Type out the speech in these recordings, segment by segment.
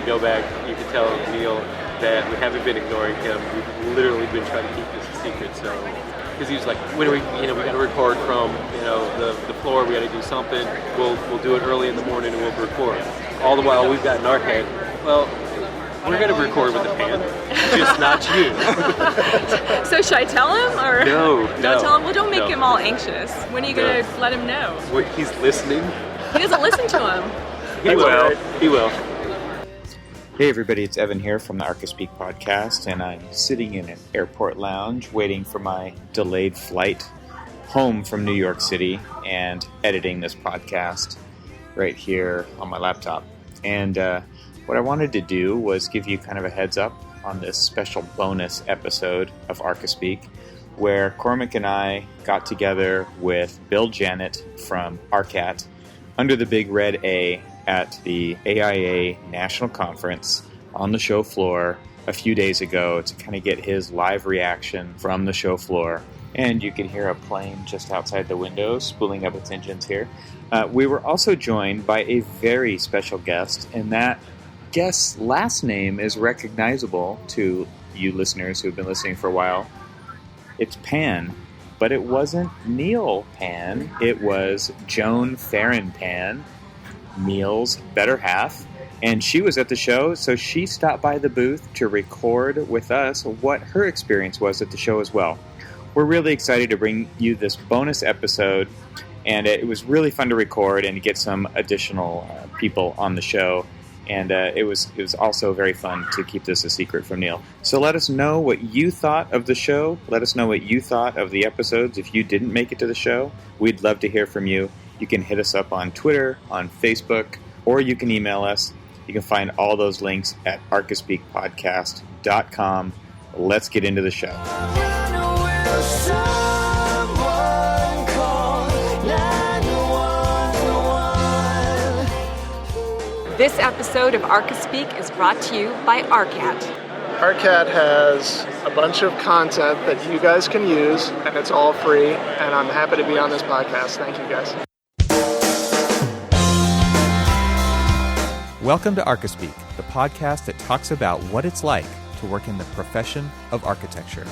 we go back, you can tell Neal that we haven't been ignoring him. We've literally been trying to keep this a secret. So, because he was like, when are we? We got to record from the floor. We got to do something. We'll do it early in the morning and we'll record. All the while we've got an ARCAT. Well, we're going to record with the pan, just not you. So should I tell him or no? Don't tell him. Well, don't make him all anxious. When are you going to let him know? Wait, he's listening. He doesn't listen to him. He will. He will. Hey everybody, it's Evan here from the ARCA Speak podcast, and I'm sitting in an airport lounge waiting for my delayed flight home from New York City and editing this podcast right here on my laptop. And what I wanted to do was give you kind of a heads up on this special bonus episode of ARCA Speak, where Cormac and I got together with Bill Jannot from ARCAT under the big red A at the AIA National Conference on the show floor a few days ago to kind of get his live reaction from the show floor. And you can hear a plane just outside the window spooling up its engines here. We were also joined by a very special guest, and that guest's last name is recognizable to you listeners who have been listening for a while. It's Pann, but it wasn't Neal Pann. It was Joan Ferrin-Pann, Neal's better half, and she was at the show, so she stopped by the booth to record with us what her experience was at the show as well. We're really excited to bring you this bonus episode, and it was really fun to record and to get some additional people on the show, and it was also very fun to keep this a secret from Neal. So let us know what you thought of the show. Let us know what you thought of the episodes if you didn't make it to the show. We'd love to hear from you. You can hit us up on Twitter, on Facebook, or you can email us. You can find all those links at arcaspeakpodcast.com. Let's get into the show. This episode of ARCA Speak is brought to you by ARCAT. ARCAT has a bunch of content that you guys can use, and it's all free, and I'm happy to be on this podcast. Thank you, guys. Welcome to ARCA Speak, the podcast that talks about what it's like to work in the profession of architecture.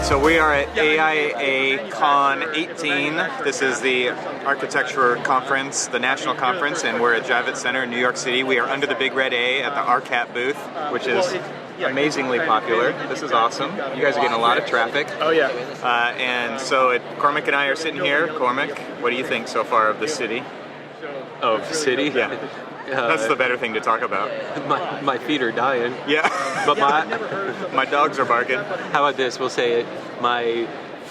So we are at AIA Con 18. This is the architecture conference, the national conference, and we're at Javits Center in New York City. We are under the big red A at the ARCAT booth, which is amazingly popular. This is awesome. You guys are getting a lot of traffic. Oh, yeah. And so Cormac and I are sitting here. Cormac, what do you think so far of the city? Of the city? Yeah. That's the better thing to talk about. My feet are dying. Yeah. But my dogs are barking. How about this? We'll say it. My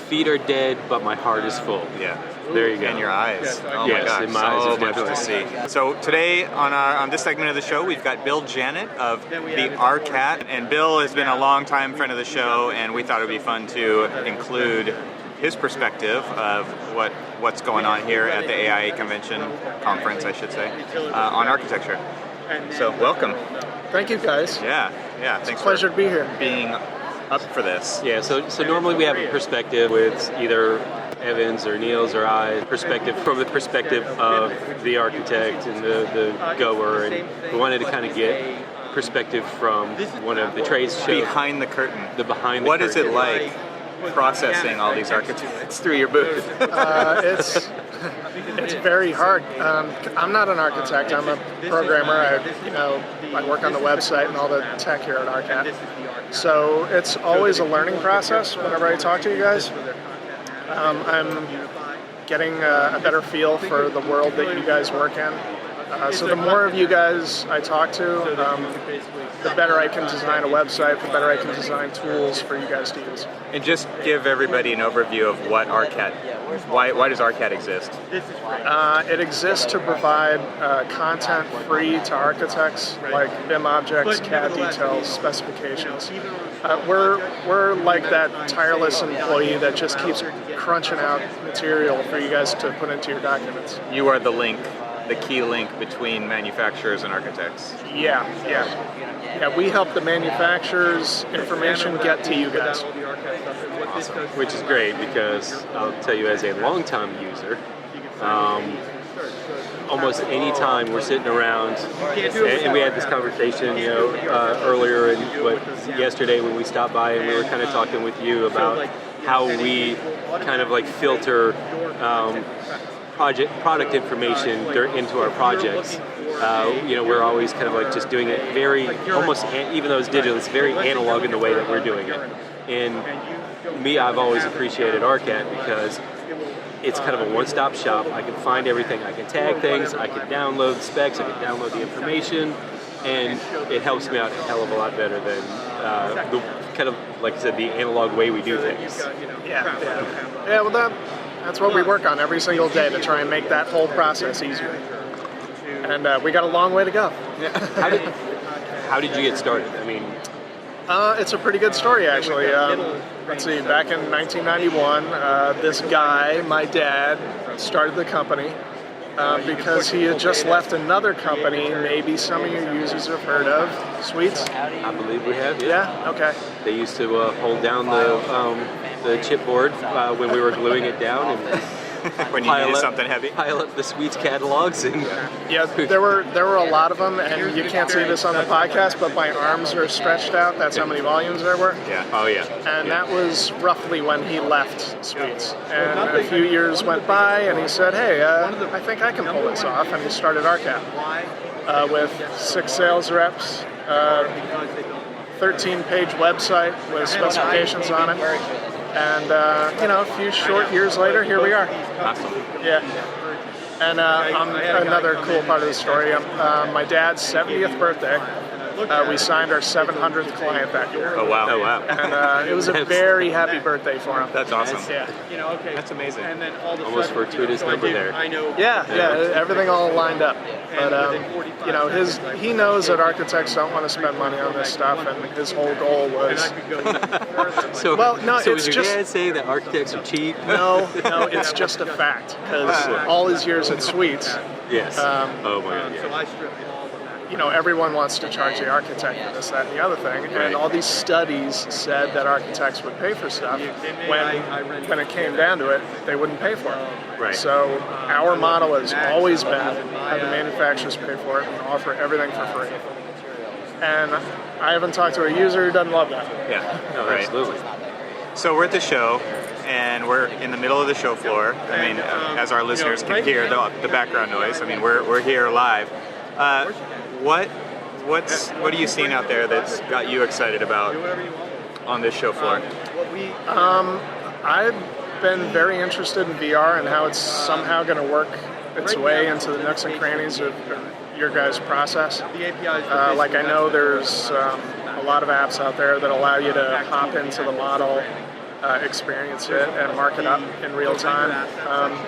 feet are dead, but my heart is full. Yeah. There you go. And your eyes. Oh yes, my gosh. in my eyes So is much to definitely. see. So today on this segment of the show, we've got Bill Jannot of the ARCAT. And Bill has been a long-time friend of the show, and we thought it would be fun to include his perspective of what's going on here at the AIA conference, I should say, on architecture. So welcome. Thank you, guys. Yeah. Thanks. It's a pleasure to be here. Being up for this. Yeah, so normally we have a perspective with either Evan's or Neal's or I perspective from the perspective of the architect and the goer, and we wanted to kind of get perspective from one of the trades shows. Behind the curtain. What is it like processing all these architects through your booth? It's very hard. I'm not an architect. I'm a programmer. I work on the website and all the tech here at ARCAT. So it's always a learning process whenever I talk to you guys. I'm getting a better feel for the world that you guys work in. So the more of you guys I talk to, the better I can design a website, the better I can design tools for you guys to use. And just give everybody an overview of what ARCAT, why does ARCAT exist? It exists to provide content free to architects, like BIM objects, CAD details, specifications. We're like that tireless employee that just keeps crunching out material for you guys to put into your documents. You are the link the key link between manufacturers and architects. Yeah. We help the manufacturers' information get to you guys. Awesome. Which is great because I'll tell you, as a long-time user, almost any time we're sitting around, and we had this conversation, earlier yesterday when we stopped by, and we were kind of talking with you about how we kind of like filter product information into our projects. We're always kind of like just doing it very, almost, even though it's digital, it's very analog in the way that we're doing it. And me, I've always appreciated ARCAT because it's kind of a one-stop shop. I can find everything. I can tag things. I can download the specs. I can download the information, and it helps me out a hell of a lot better than the kind of, like I said, the analog way we do things. Yeah. Well, that's what we work on every single day to try and make that whole process easier. And we got a long way to go. How did you get started? I mean, it's a pretty good story, actually. Let's see, back in 1991, this guy, my dad, started the company because he had just left another company, maybe some of your users have heard of, Sweets? I believe we have, Yeah? Okay. They used to hold down the chipboard when we were gluing it down, and when you needed something heavy, pile up the Sweets catalogs, and there were a lot of them, and you can't see this on the podcast, but my arms are stretched out. That's how many volumes there were. Yeah. Oh yeah. And that was roughly when he left Sweets. And a few years went by, and he said, "Hey, I think I can pull this off," and he started ARCAT with 6 sales reps, 13-page website with specifications on it. And, a few short years later, here we are. Awesome. Yeah. And another cool part of the story, my dad's 70th birthday, we signed our 700th client that year. Oh, wow. And it was a very happy birthday for him. That's awesome. Yeah. That's amazing. Almost fortuitous number there. Yeah, everything all lined up. But, he knows that architects don't want to spend money on this stuff, and his whole goal was... So it's would your dad say that architects are cheap? No, it's just a fact, because all his years at Sweets... Yes. Oh my God, yeah. Everyone wants to charge the architect for this, that, and the other thing, and all these studies said that architects would pay for stuff. When it came down to it, they wouldn't pay for it. Right. So our model has always been have the manufacturers pay for it and offer everything for free. And I haven't talked to a user who doesn't love that. Yeah, right. Absolutely. So we're at the show, and we're in the middle of the show floor. I mean, as our listeners can hear the background noise. I mean, we're here live. What are you seeing out there that's got you excited about on this show floor? I've been very interested in VR and how it's somehow going to work its way into the nooks and crannies of your guys' process. Like I know there's a lot of apps out there that allow you to hop into the model, experience it, and mark it up in real time.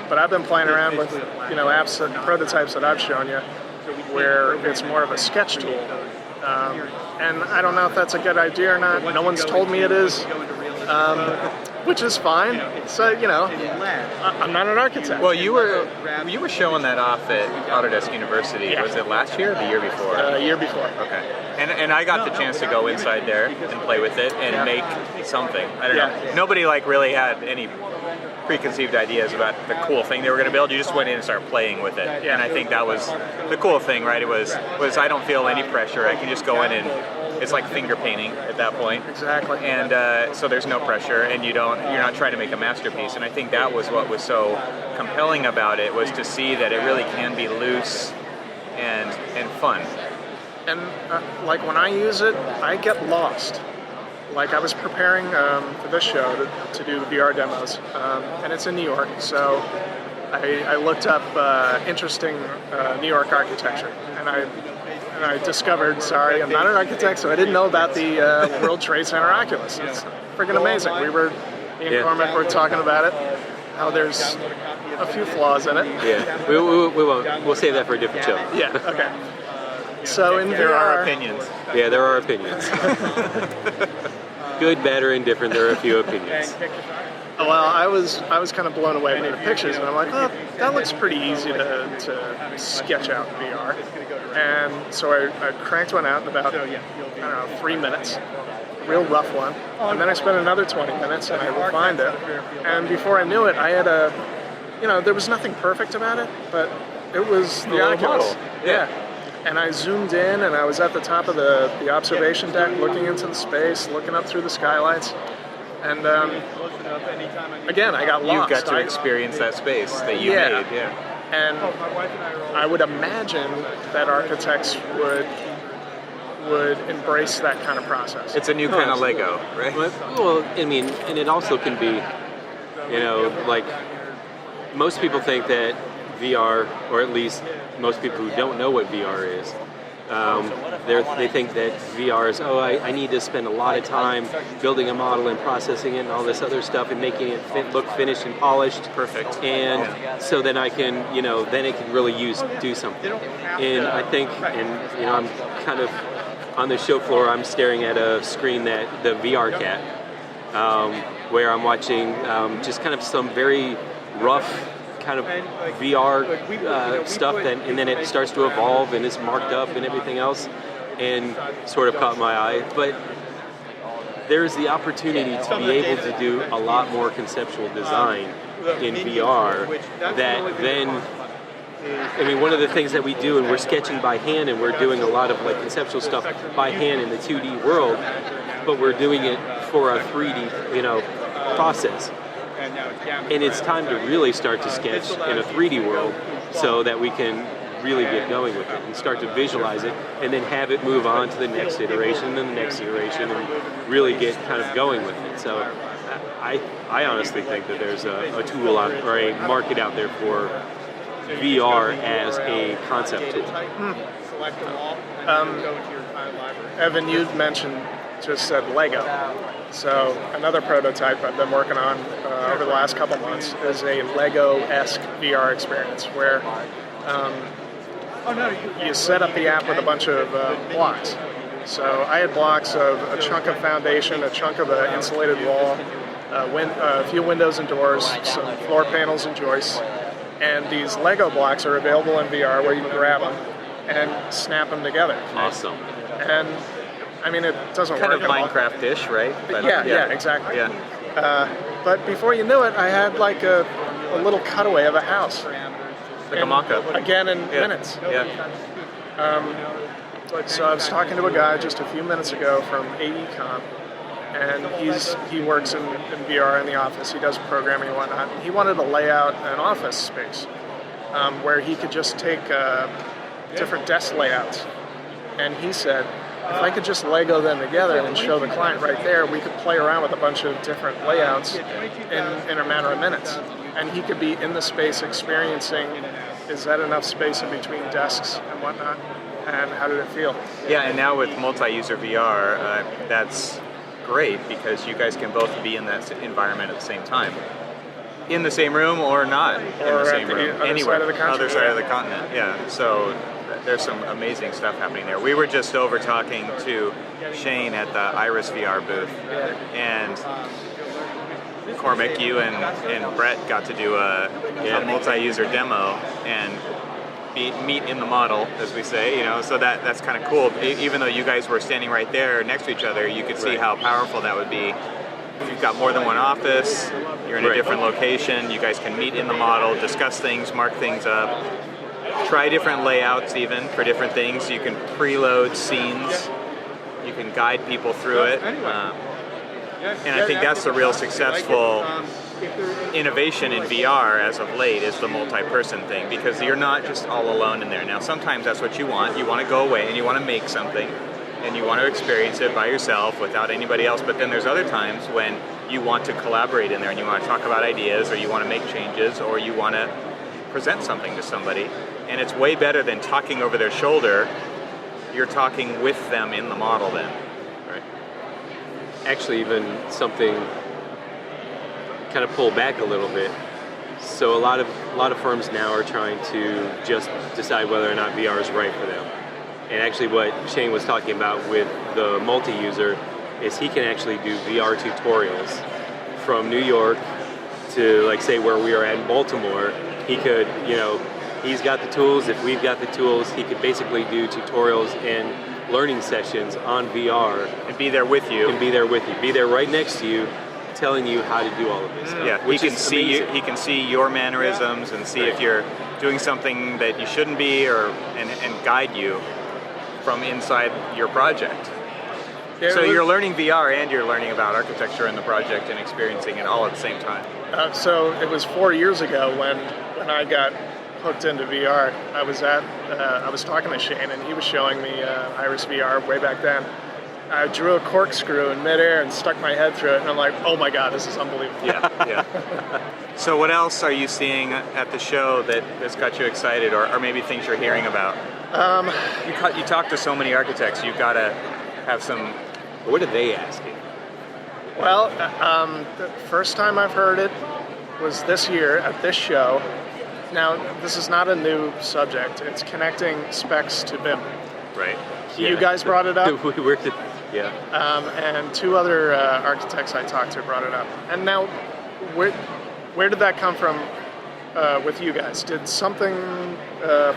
But I've been playing around with apps, prototypes that I've shown you, where it's more of a sketch tool. And I don't know if that's a good idea or not. No one's told me it is, which is fine. So, I'm not an architect. Well, you were showing that off at Autodesk University. Yeah. Was it last year or the year before? Year before. Okay. And I got the chance to go inside there and play with it and make something. I don't know. Nobody really had any preconceived ideas about the cool thing they were going to build. You just went in and started playing with it. Yeah. And I think that was the cool thing, right? It was I don't feel any pressure. I can just go in and it's like finger painting at that point. Exactly. And so there's no pressure, and you're not trying to make a masterpiece. And I think that was what was so compelling about it, was to see that it really can be loose and fun. And when I use it, I get lost. Like I was preparing for this show to do VR demos, and it's in New York, so I looked up interesting New York architecture, and I discovered, sorry, I'm not an architect, so I didn't know about the World Trade Center Oculus. It's freaking amazing. Me and Cormac were talking about it, how there's a few flaws in it. Yeah, we won't. We'll save that for a different show. Yeah, okay. So in there VR, are opinions. Yeah, there are opinions. Good, bad, or indifferent, there are a few opinions. Well, I was kind of blown away by the pictures, and I'm like, oh, that looks pretty easy to sketch out in VR. And so I cranked one out in about, 3 minutes, real rough one. And then I spent another 20 minutes, and I refined it. And before I knew it, I had there was nothing perfect about it, but it was the Oculus. Yeah. And I zoomed in, and I was at the top of the observation deck, looking into the space, looking up through the skylights. And again, I got lost. You got to experience that space that you made, And I would imagine that architects would embrace that kind of process. It's a new kind of Lego, right? Well, I mean, and it also can be, like most people think that VR, or at least most people who don't know what VR is, they think that VR is, I need to spend a lot of time building a model and processing it and all this other stuff and making it look finished and polished. Perfect. And so then I can, then it can really do something. And I think, I'm kind of on the show floor, I'm staring at a screen that the ARCAT, where I'm watching just kind of some very rough kind of VR stuff, and then it starts to evolve and it's marked up and everything else, and sort of caught my eye. But there's the opportunity to be able to do a lot more conceptual design in VR that then, one of the things that we do, and we're sketching by hand, and we're doing a lot of like conceptual stuff by hand in the 2D world, but we're doing it for a 3D, process. And it's time to really start to sketch in a 3D world so that we can really get going with it and start to visualize it, and then have it move on to the next iteration and the next iteration, and really get kind of going with it. So I honestly think that there's a tool or a market out there for VR as a concept tool. Evan, you'd just said Lego. So another prototype I've been working on over the last couple months is a Lego-esque VR experience where you set up the app with a bunch of blocks. So I had blocks of a chunk of foundation, a chunk of an insulated wall, a few windows and doors, some floor panels and joists. And these Lego blocks are available in VR where you can grab them and snap them together. Awesome. And it doesn't kind work of Minecraft-ish, right? But yeah, exactly. Yeah. But before you knew it, I had like a little cutaway of a house. Like a mock-up. Again in minutes. Yeah. So I was talking to a guy just a few minutes ago from AECom, and he works in VR in the office. He does programming and whatnot. He wanted to lay out an office space where he could just take different desk layouts. And he said, if I could just Lego them together and show the client right there, we could play around with a bunch of different layouts in a matter of minutes. And he could be in the space experiencing, is that enough space in between desks and whatnot? And how did it feel? Yeah, and now with multi-user VR, that's great because you guys can both be in that environment at the same time. In the same room or not in the same room. Anywhere. Other side of the continent, yeah. So there's some amazing stuff happening there. We were just over talking to Shane at the Iris VR booth, and Cormac, you and Brett got to do a multi-user demo and meet in the model, as we say, so that's kind of cool. Even though you guys were standing right there next to each other, you could see how powerful that would be. If you've got more than one office, you're in a different location, you guys can meet in the model, discuss things, mark things up, try different layouts even for different things. You can preload scenes, you can guide people through it. And I think that's the real successful innovation in VR as of late is the multi-person thing, because you're not just all alone in there. Now sometimes that's what you want. You want to go away and you want to make something and you want to experience it by yourself without anybody else, but then there's other times when you want to collaborate in there and you want to talk about ideas, or you want to make changes, or you want to present something to somebody. And it's way better than talking over their shoulder. You're talking with them in the model then. Right. Actually, even something kind of pull back a little bit. So a lot of firms now are trying to just decide whether or not VR is right for them. And actually what Shane was talking about with the multi-user is he can actually do VR tutorials from New York to, like, say where we are at in Baltimore, he could, he's got the tools. If we've got the tools, he could basically do tutorials and learning sessions on VR. And be there with you. Be there right next to you, telling you how to do all of this stuff. Yeah, he can see your mannerisms and see if you're doing something that you shouldn't be, and guide you from inside your project. Yeah, so you're learning VR and you're learning about architecture in the project and experiencing it all at the same time. So it was 4 years ago when I got hooked into VR. I was talking to Shane, and he was showing me Iris VR way back then. I drew a corkscrew in midair and stuck my head through it, and I'm like, oh my god, this is unbelievable. Yeah. So what else are you seeing at the show that's got you excited, or maybe things you're hearing about? You talk to so many architects, you've got to have some... What are they asking? Well, the first time I've heard it was this year at this show. Now, this is not a new subject. It's connecting specs to BIM. Right. You guys brought it up. We worked it. Yeah. And two other architects I talked to brought it up. And now, where did that come from with you guys? Did something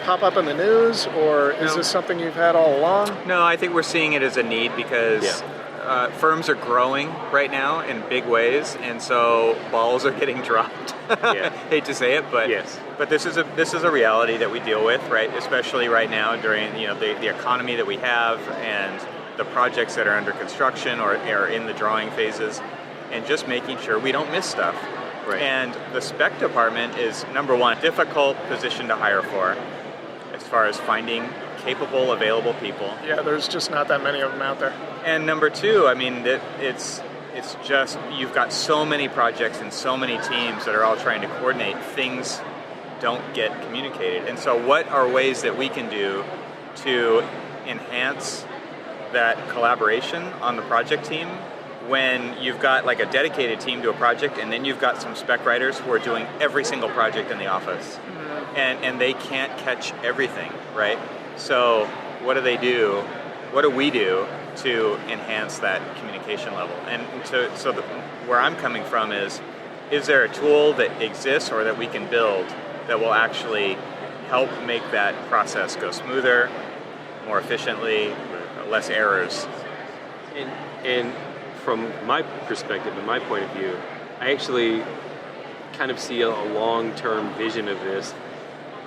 pop up in the news, or is this something you've had all along? No, I think we're seeing it as a need because firms are growing right now in big ways, and so balls are getting dropped. Hate to say it, but but this is a reality that we deal with, right? Especially right now during the economy that we have and the projects that are under construction or are in the drawing phases, and just making sure we don't miss stuff. Right. And the spec department is, number one, difficult position to hire for as far as finding capable, available people. Yeah, there's just not that many of them out there. And number two, I mean, it's just, you've got so many projects and so many teams that are all trying to coordinate. Things don't get communicated. And so what are ways that we can do to enhance that collaboration on the project team when you've got like a dedicated team to a project, and then you've got some spec writers who are doing every single project in the office, and they can't catch everything, right? So what do they do? What do we do to enhance that communication level? And where I'm coming from is there a tool that exists or that we can build that will actually help make that process go smoother, more efficiently, less errors? And from my perspective and my point of view, I actually kind of see a long-term vision of this.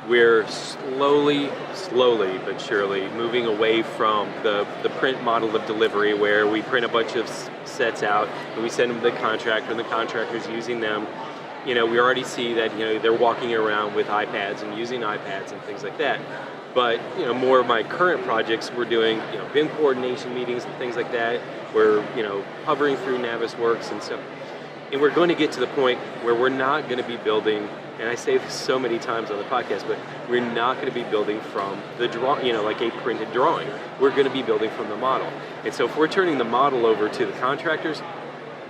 We're slowly but surely moving away from the print model of delivery, where we print a bunch of sets out and we send them to the contractor, and the contractor's using them. We already see that they're walking around with iPads and using iPads and things like that. But more of my current projects, we're doing BIM coordination meetings and things like that. We're hovering through Navisworks and stuff, and we're going to get to the point where we're not going to be building. And I say this so many times on the podcast, but we're not going to be building from the like a printed drawing. We're going to be building from the model. And so if we're turning the model over to the contractors,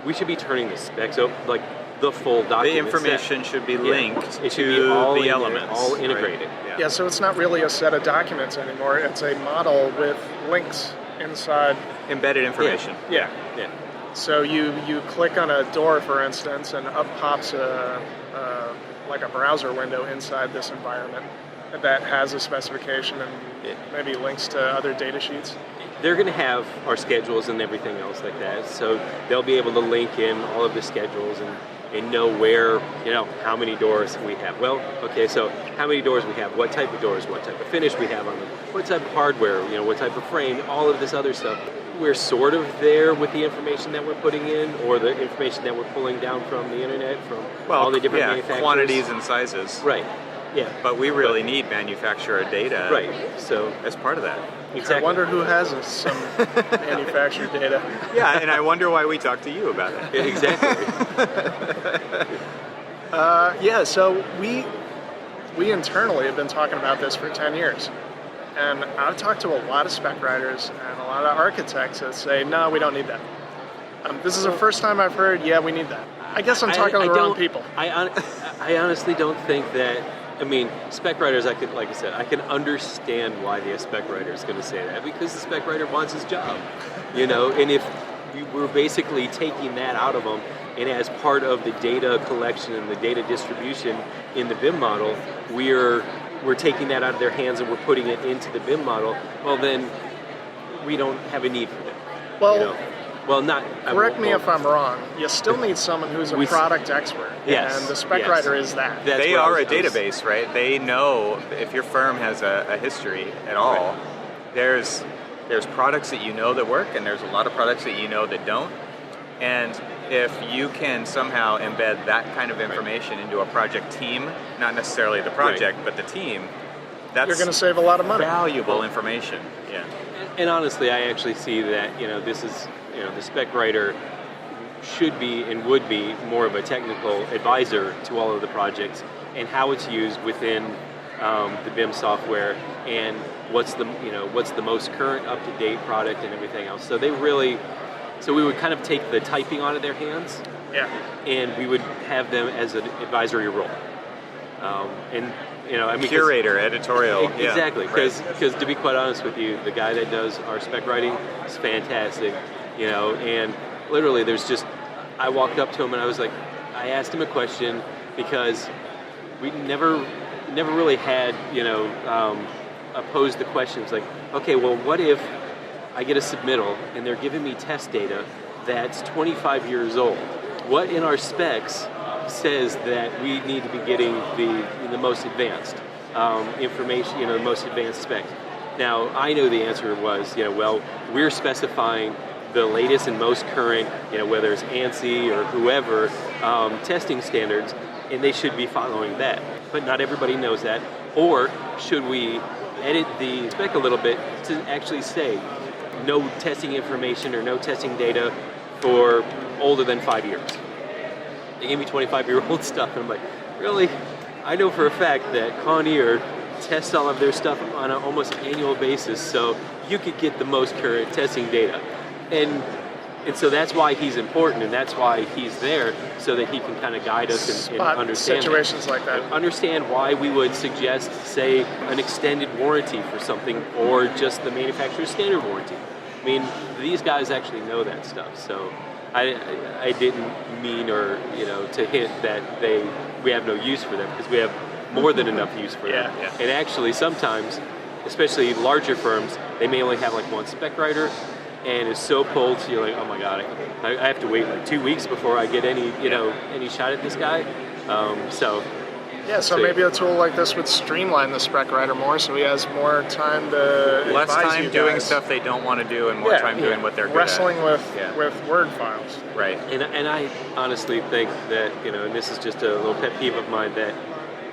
we should be turning the specs over, like the full document. The information should be linked it should to be all the elements. All integrated. Right? Yeah, so it's not really a set of documents anymore. It's a model with links inside. Embedded information. Yeah. So you click on a door, for instance, and up pops like a browser window inside this environment that has a specification and maybe links to other data sheets. They're going to have our schedules and everything else like that, so they'll be able to link in all of the schedules and know where, how many doors we have. Well, okay, so how many doors we have, what type of doors, what type of finish we have on them, what type of hardware, what type of frame, all of this other stuff. We're sort of there with the information that we're putting in, or the information that we're pulling down from the internet, from all the different manufacturers. Quantities and sizes. Right. Yeah. But we really need manufacturer data. Right. So as part of that. Exactly. I wonder who has some manufacturer data. Yeah, and I wonder why we talk to you about it. Exactly. So we internally have been talking about this for 10 years. And I've talked to a lot of spec writers and a lot of architects that say, no, we don't need that. This is the first time I've heard, we need that. I guess I'm talking to the wrong people. I honestly don't think that. I mean, spec writers, like I said, I can understand why the spec writer is going to say that, because the spec writer wants his job, and we're basically taking that out of them, and as part of the data collection and the data distribution in the BIM model, we're taking that out of their hands and we're putting it into the BIM model. Well, then we don't have a need for them. Well, well, not. Correct me if I'm wrong. You still need someone who's a product expert. Yes. And the spec writer is that. They are a database, right? They know if your firm has a history at all. Right. There's products that you know that work, and there's a lot of products that you know that don't. And if you can somehow embed that kind of information into a project team, not necessarily the project, but the team, that's you're going to save a lot of money. Valuable information. Yeah. And honestly, I actually see that, this is, the spec writer should be and would be more of a technical advisor to all of the projects and how it's used within the BIM software and what's the most current up-to-date product and everything else. So we would kind of take the typing out of their hands, and we would have them as an advisory role. Curator, editorial. Exactly, because to be quite honest with you, the guy that does our spec writing is fantastic, and literally I walked up to him and I asked him a question because we never really had, posed the questions like, okay, well, what if I get a submittal and they're giving me test data that's 25 years old? What in our specs says that we need to be getting the most advanced information, the most advanced specs? Now, I know the answer was, we're specifying the latest and most current, whether it's ANSI or whoever, testing standards, and they should be following that. But not everybody knows that. Or should we edit the spec a little bit to actually say no testing information or no testing data for older than 5 years? They gave me 25-year-old stuff, and I'm like, really? I know for a fact that Conair tests all of their stuff on an almost annual basis, so you could get the most current testing data. And so that's why he's important, and that's why he's there, so that he can kind of guide us and understand situations like that. Understand why we would suggest, say, an extended warranty for something, or just the manufacturer's standard warranty. I mean, these guys actually know that stuff, so I didn't mean to hint that we have no use for them, because we have more than enough use for them. Yeah. And actually, sometimes, especially larger firms, they may only have like one spec writer, and it's so pulled, so you're like, oh my god, I have to wait like 2 weeks before I get any shot at this guy. So maybe a tool like this would streamline the spec writer more, so he has more time to less advise time you doing guys. stuff they don't want to do, and more time doing what they're good wrestling at. with Word files. Right. And I honestly think that and this is just a little pet peeve of mine, that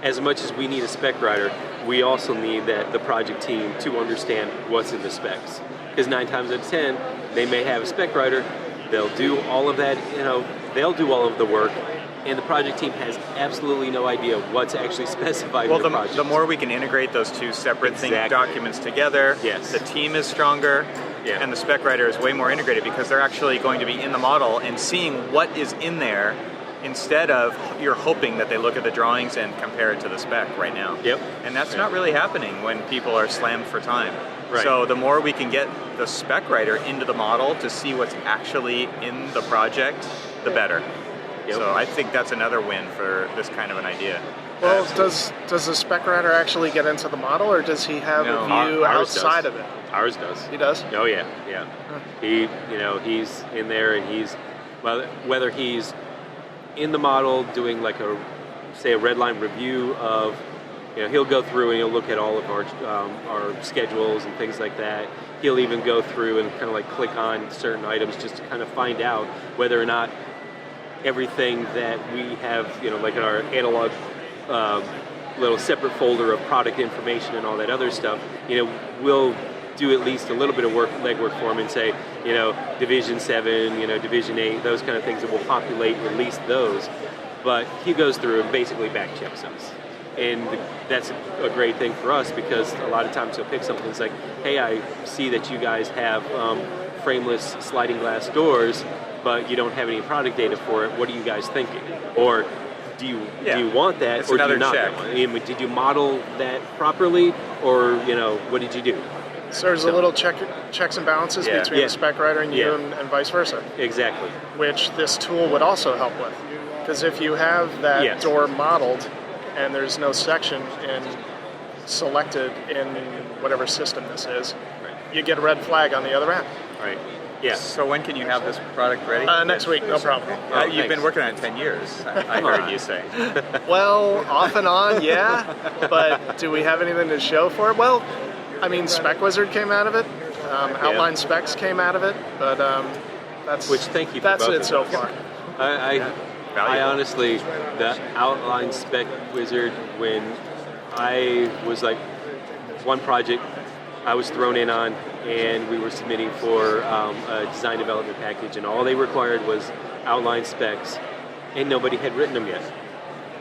as much as we need a spec writer, we also need the project team to understand what's in the specs. Because 9 times out of 10, they may have a spec writer, they'll do all of that, they'll do all of the work, and the project team has absolutely no idea what's actually specified in the project. The more we can integrate those two separate documents together, the team is stronger, and the spec writer is way more integrated, because they're actually going to be in the model and seeing what is in there, instead of you're hoping that they look at the drawings and compare it to the spec right now. Yep. And that's not really happening when people are slammed for time. Right. So the more we can get the spec writer into the model to see what's actually in the project, the better. Yep. So I think that's another win for this kind of an idea. Well, does the spec writer actually get into the model, or does he have a view outside of it? Ours does. He does? Oh yeah. He, he's in there, and whether he's in the model doing like a red line review of, he'll go through and he'll look at all of our schedules and things like that. He'll even go through and kind of like click on certain items just to kind of find out whether or not everything that we have, like in our analog little separate folder of product information and all that other stuff, we'll do at least a little bit of legwork for him and say, Division 7, Division 8, those kind of things, that will populate at least those. But he goes through and basically back checks us. And that's a great thing for us, because a lot of times he'll pick something that's like, hey, I see that you guys have frameless sliding glass doors, but you don't have any product data for it. What are you guys thinking? Or do you want that, it's or do you not? check. Did you model that properly, or what did you do? So there's a little checks and balances between the spec writer and you and vice versa. Exactly. Which this tool would also help with. Because if you have that door modeled and there's no section selected in whatever system this is, you get a red flag on the other end. Right. Yeah. So when can you have this product ready? Next week, no problem. You've been working on it 10 years, I heard you say. Well, off and on, yeah. But do we have anything to show for it? Well, I mean, Spec Wizard came out of it. Outline Specs came out of it. But that's thank you for that's both it so far. I honestly, the Outline Spec Wizard, when I was like one project I was thrown in on, and we were submitting for a design development package, and all they required was outline specs, and nobody had written them yet.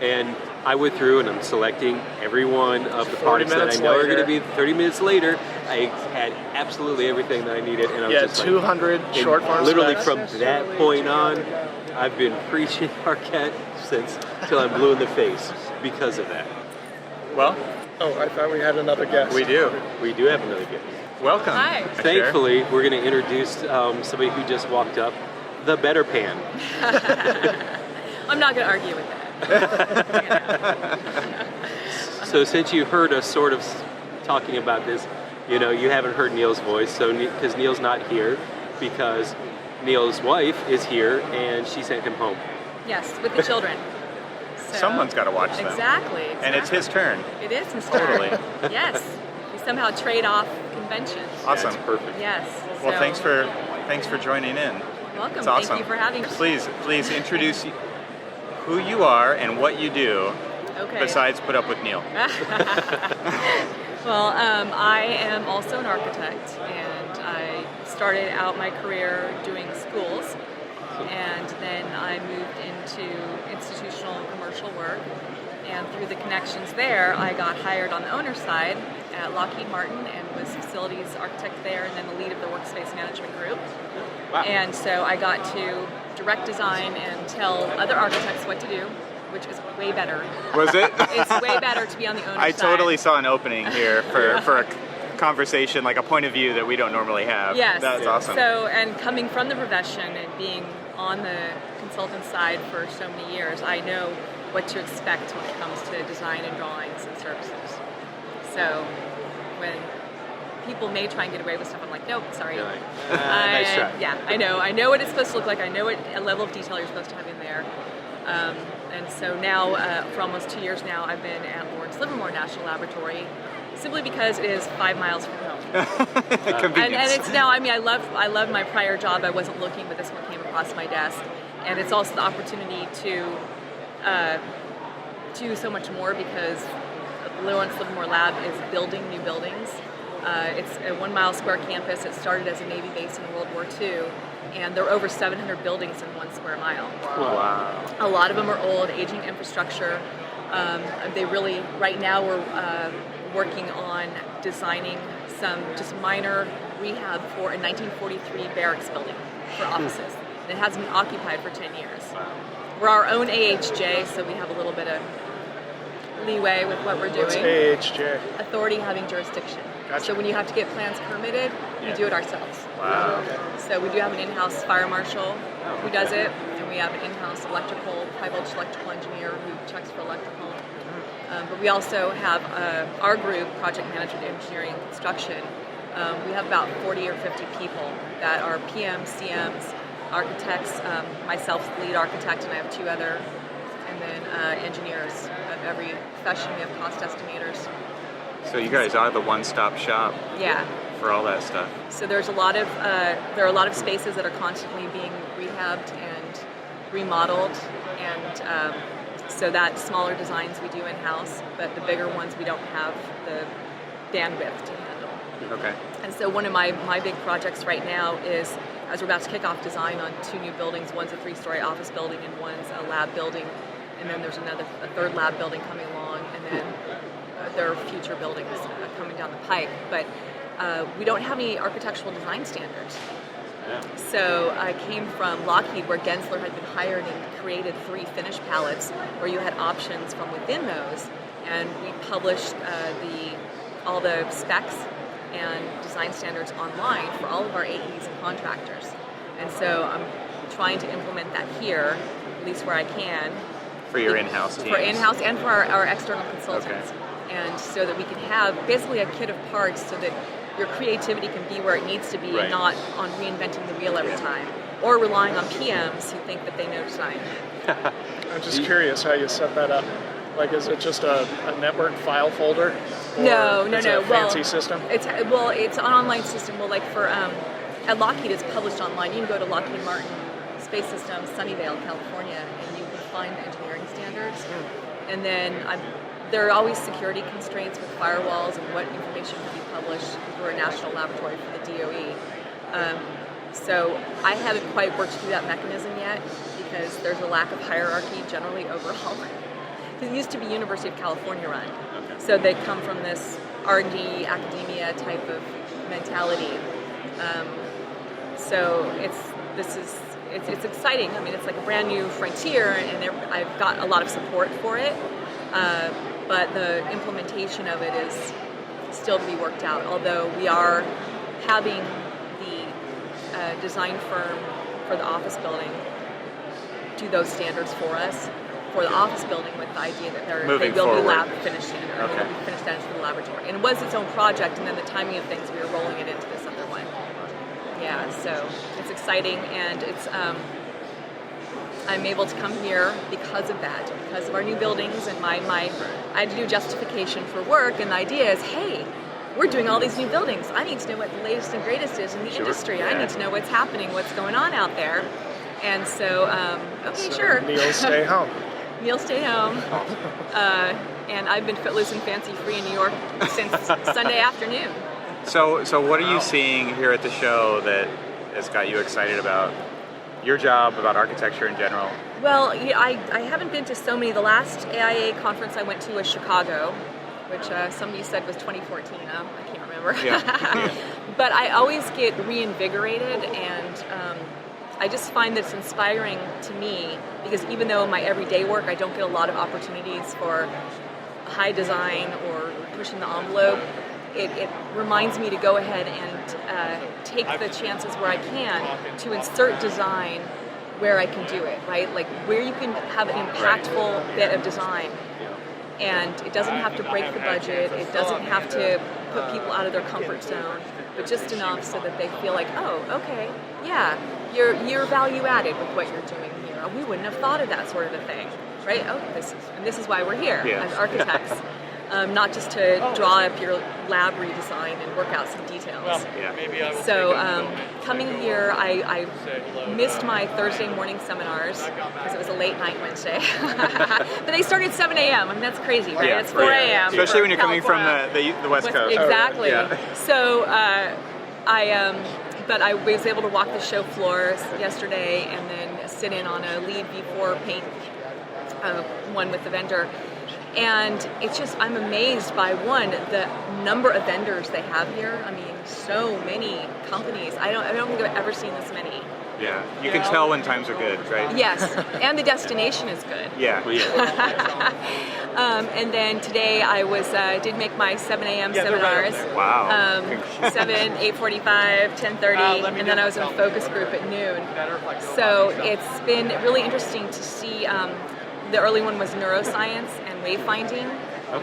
And I went through and I'm selecting every one of the parts that I know are going to be 30 minutes later. I had absolutely everything that I needed, and I was just 200 short form literally specs. from that point on, I've been preaching ARCAT till I'm blue in the face because of that. Well, I thought we had another guest. we do. We do have another guest. Welcome. Hi. Thankfully, we're going to introduce somebody who just walked up, the better Pan. I'm not going to argue with that. So since you heard us sort of talking about this, you haven't heard Neal's voice, so because Neal's not here, because Neal's wife is here and she sent him home. Yes, with the children. So, Someone's got to watch them. Exactly. And it's his turn. It is his Totally. turn. Yes. We somehow trade off conventions. Awesome. That's perfect. Yes. Well, so, thanks for joining in. welcome. It's awesome. Thank you for having me. Please introduce who you are and what you do Okay. besides put up with Neal. Well, I am also an architect, and I started out my career doing schools, and then I moved into institutional commercial work, and through the connections there, I got hired on the owner's side at Lockheed Martin and was facilities architect there, and then the lead of the workspace management group. Wow. And so I got to direct design and tell other architects what to do, which is way better. Was it? It's way better to be on the owner's I side. totally saw an opening here for a conversation, like a point of view that we don't normally have. Yes. That's awesome. So, and coming from the profession and being on the consultant side for so many years, I know what to expect when it comes to design and drawings and services. So when people may try and get away with stuff, I'm like, nope, sorry. You're like, nice try. Yeah, I know what it's supposed to look like. I know what a level of detail you're supposed to have in there. And so now, for almost 2 years now, I've been at Lawrence Livermore National Laboratory, simply because it is 5 miles from home. Convenience. And it's now, I mean, I love my prior job. I wasn't looking, but this one came across my desk. And it's also the opportunity to do so much more, because Lawrence Livermore Lab is building new buildings. It's a 1 mile square campus. It started as a Navy base in World War II, and there are over 700 buildings in 1 square mile. Wow. A lot of them are old, aging infrastructure. They really, right now we're working on designing some just minor rehab for a 1943 barracks building for offices. It hasn't been occupied for 10 years. We're our own AHJ, so we have a little bit of leeway with what we're doing. What's AHJ? Authority having jurisdiction. Gotcha. So when you have to get plans permitted, we do it ourselves. Wow. So we do have an in-house fire marshal who does it, and we have an in-house electrical, high-voltage electrical engineer who checks for electrical. But we also have our group, project management, engineering, and construction. We have about 40 or 50 people that are PMs, CMs, architects, myself, the lead architect, and I have 2 other, and then engineers of every profession. We have cost estimators. So you guys are the one-stop shop Yeah. for all that stuff. So there's a lot of there are a lot of spaces that are constantly being rehabbed and remodeled, and so that smaller designs we do in-house, but the bigger ones we don't have the bandwidth to handle. Okay. And so one of my big projects right now is, as we're about to kick off design on 2 new buildings, one's a 3-story office building and one's a lab building, and then there's a 3rd lab building coming along, and then there are future buildings coming down the pike. But we don't have any architectural design standards. Yeah. So I came from Lockheed, where Gensler had been hired and created 3 finish palettes where you had options from within those, and we published all the specs and design standards online for all of our AEs and contractors. And so I'm trying to implement that here, at least where I can. For your in-house teams? For in-house and for our external consultants. Okay. And so that we can have basically a kit of parts so that your creativity can be where it needs to be Right. and not on reinventing the wheel every time. Or relying on PMs who think that they know design. I'm just curious how you set that up. Like, is it just a network file folder? Or No. It's a fancy system? It's an online system. Well, like for at Lockheed, it's published online. You can go to Lockheed Martin Space Systems, Sunnyvale, California, and you can find the engineering standards. And then there are always security constraints with firewalls and what information can be published. We're a national laboratory for the DOE. So I haven't quite worked through that mechanism yet because there's a lack of hierarchy generally overall. It used to be University of California run. Okay. So they come from this R&D academia type of mentality. So it's exciting. I mean, it's like a brand new frontier, and I've got a lot of support for it. But the implementation of it is still to be worked out. Although we are having the design firm for the office building do those standards for us. For the office building, with the idea that they will be lab finished standard, or they will be finished standards for the laboratory. And it was its own project, and then the timing of things, we were rolling it into this other one. Yeah, so it's exciting, and it's I'm able to come here because of that, because of our new buildings, and I had to do justification for work, and the idea is, hey, we're doing all these new buildings. I need to know what the latest and greatest is in the industry. Yeah. I need to know what's happening, what's going on out there. And so, sure. Neal, stay home. Neal, stay home. And I've been footloose and fancy free in New York since Sunday afternoon. So what are you seeing here at the show that has got you excited about your job, about architecture in general? Well, yeah, I haven't been to so many. The last AIA conference I went to was Chicago, which somebody said was 2014. I can't remember. Yeah. But I always get reinvigorated, and I just find that it's inspiring to me, because even though in my everyday work I don't get a lot of opportunities for high design or pushing the envelope, it reminds me to go ahead and take the chances where I can to insert design where I can do it, right? Like where you can have an impactful bit of design. And it doesn't have to break the budget, it doesn't have to put people out of their comfort zone, but just enough so that they feel like, oh, okay, yeah, you're value added with what you're doing here. We wouldn't have thought of that sort of a thing, right? Oh, this is why we're here as architects. Not just to draw up your lab redesign and work out some details. So coming here, I missed my Thursday morning seminars because it was a late night Wednesday. But they started at 7 a.m. I mean, that's crazy, right? It's 4 a.m. Especially when you're coming from the West Coast. Exactly. Yeah. So but I was able to walk the show floor yesterday and then sit in on a lead V4 paint one with the vendor. And it's just, I'm amazed by the number of vendors they have here. I mean, so many companies. I don't think I've ever seen this many. Yeah, you can tell when times are good, right? Yes, and the destination is good. Yeah. And then today I did make my 7 a.m. seminars. Wow. 7, 8:45, 10:30, and then I was in a focus group at noon. So it's been really interesting to see. The early one was neuroscience and wayfinding,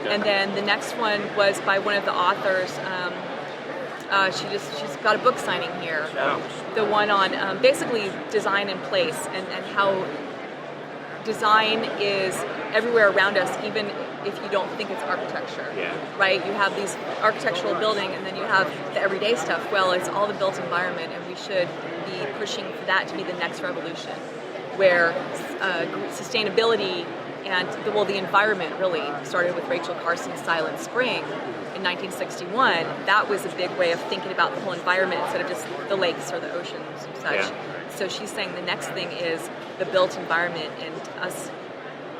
and then the next one was by one of the authors. She's got a book signing here. The one on basically design in place and how design is everywhere around us, even if you don't think it's architecture. Right? You have these architectural building, and then you have the everyday stuff. Well, it's all the built environment, and we should be pushing for that to be the next revolution, where sustainability and the environment really started with Rachel Carson's Silent Spring in 1961. That was a big way of thinking about the whole environment instead of just the lakes or the oceans and such. Yeah. So she's saying the next thing is the built environment, and us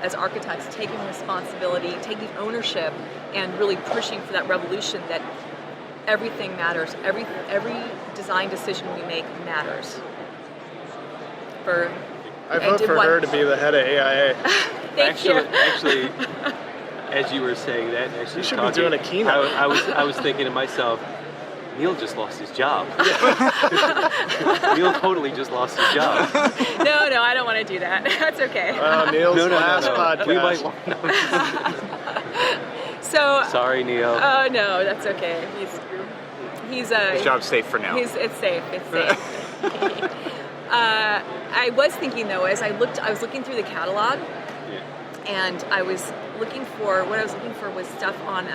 as architects taking responsibility, taking ownership, and really pushing for that revolution that everything matters. Every design decision we make matters. I vote for her to be the head of AIA. Thank you. Actually, as you were saying that, you should be doing a keynote. I was thinking to myself, Neal just lost his job. Neal totally just lost his job. No, I don't want to do that. That's okay. Neal's last podcast. We might want So. Sorry, Neal. Oh no, that's okay. He's His job's safe for now. It's safe. It's safe. I was thinking though, as I was looking through the catalog, and I was looking for was stuff on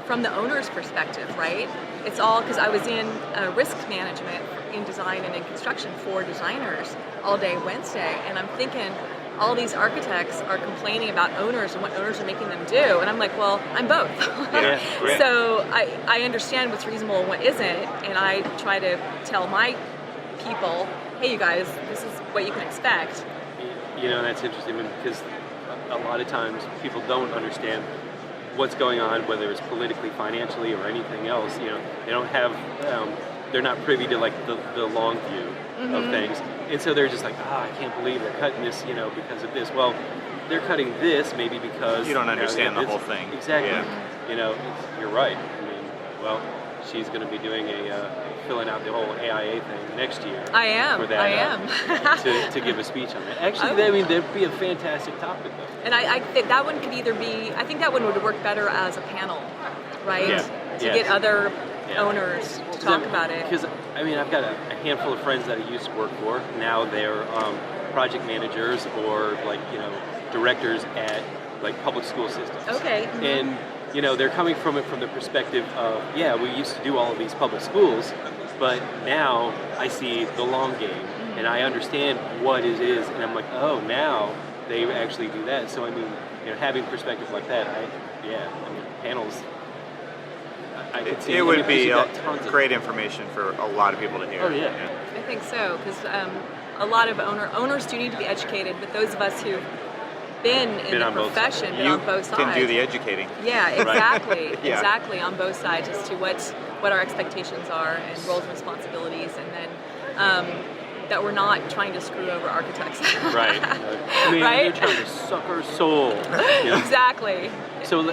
from the owner's perspective, right? It's all because I was in risk management in design and in construction for designers all day Wednesday, and I'm thinking all these architects are complaining about owners and what owners are making them do, and I'm like, well, I'm both. So I understand what's reasonable and what isn't, and I try to tell my people, hey, you guys, this is what you can expect. That's interesting because a lot of times people don't understand what's going on, whether it's politically, financially, or anything else. They don't have, they're not privy to like the long view of things, and so they're just like, I can't believe they're cutting this, because of this. Well, they're cutting this maybe because you don't understand the whole thing. Exactly. Yeah. You're right. She's going to be doing filling out the whole AIA thing next year. I am. For that, I am. to give a speech on that. Actually, that'd be a fantastic topic, though. And I think that one could either be. I think that one would work better as a panel, right? Yeah. To get other owners to talk about it. Because I've got a handful of friends that I used to work for. Now they're project managers or directors at public school systems. Okay. And they're coming from it from the perspective of, we used to do all of these public schools, but now I see the long game and I understand what it is, and I'm like, oh, now they actually do that. So having perspective like that, panels. I could see it would be great information for a lot of people to hear. Oh yeah. I think so, because a lot of owners do need to be educated, but those of us who've been in the profession, been on both sides. You can do the educating. Yeah, exactly. Exactly, on both sides as to what our expectations are and roles and responsibilities, and then that we're not trying to screw over architects. Right. Right? They're trying to suck our soul. Exactly. So,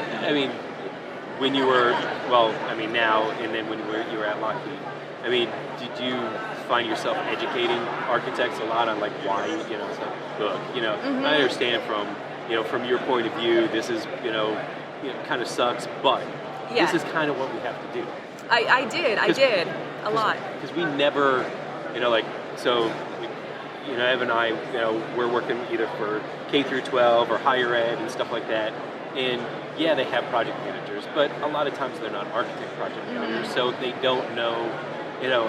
when you were, now, and then when you were at Lockheed, did you find yourself educating architects a lot on why, it's like, look, I understand from your point of view, this is, kind of sucks, but this is kind of what we have to do. I did a lot. Because we never, Ev and I, we're working either for K through 12 or higher ed and stuff like that, and they have project managers, but a lot of times they're not architect project managers, so they don't know,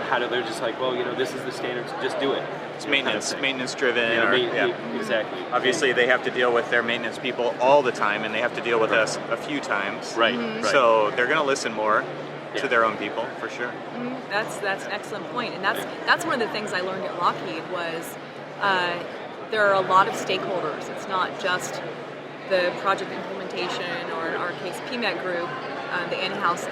how to, they're just like, well, this is the standards, just do it. It's maintenance driven. Exactly. Obviously, they have to deal with their maintenance people all the time, and they have to deal with us a few times. Right. So they're going to listen more to their own people, for sure. That's an excellent point, and that's one of the things I learned at Lockheed was there are a lot of stakeholders. It's not just the project implementation, or in our case, PMET group, the in-house